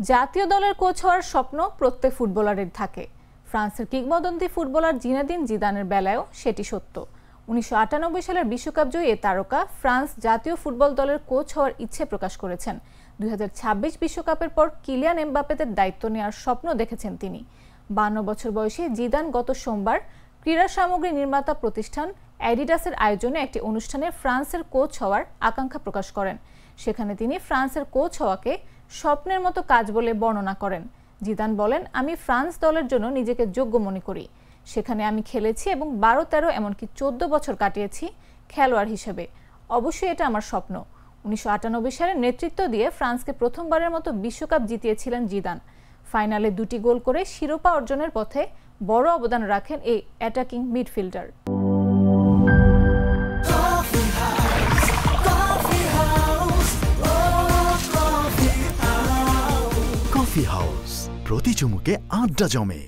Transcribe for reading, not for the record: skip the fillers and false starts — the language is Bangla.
জাতীয় দলের কোচ হওয়ার স্বপ্ন প্রত্যেক ফুটবলারের থাকে। ফ্রান্সের কিংবদন্তি ফুটবলার জিনেদিন জিদানের বেলায়ও সেটি সত্য। ১৯৯৮ সালের বিশ্বকাপ জয়ী এ তারকা ফ্রান্স জাতীয় ফুটবল দলের কোচ হওয়ার ইচ্ছে প্রকাশ করেছেন। ২০২৬ বিশ্বকাপের পর কিলিয়ান এমবাপ্পেদের দায়িত্ব নেওয়ার স্বপ্ন দেখেছেন তিনি। ৫২ বছর বয়সী জিদান গত সোমবার ক্রীড়া সামগ্রী নির্মাতা প্রতিষ্ঠান অ্যাডিডাসের আয়োজনে একটি অনুষ্ঠানে ফ্রান্সের কোচ হওয়ার আকাঙ্ক্ষা প্রকাশ করেন। সেখানে তিনি ফ্রান্সের কোচ হওয়াকে স্বপ্নের মতো কাজ বলে বর্ণনা করেন। জিদান বলেন, আমি ফ্রান্স দলের জন্য নিজেকে যোগ্য মনে করি। সেখানে আমি খেলেছি এবং ১২-১৩ এমনকি ১৪ বছর কাটিয়েছি খেলোয়াড় হিসেবে। অবশ্যই এটা আমার স্বপ্ন। ১৯৯৮ সালে নেতৃত্ব দিয়ে ফ্রান্সকে প্রথমবারের মতো বিশ্বকাপ জিতিয়েছিলেন জিদান। ফাইনালে ২টি গোল করে শিরোপা অর্জনের পথে বড় অবদান রাখেন এই অ্যাটাকিং মিডফিল্ডার। কফি হাউস, প্রতি চুমুকে আড্ডা জমে।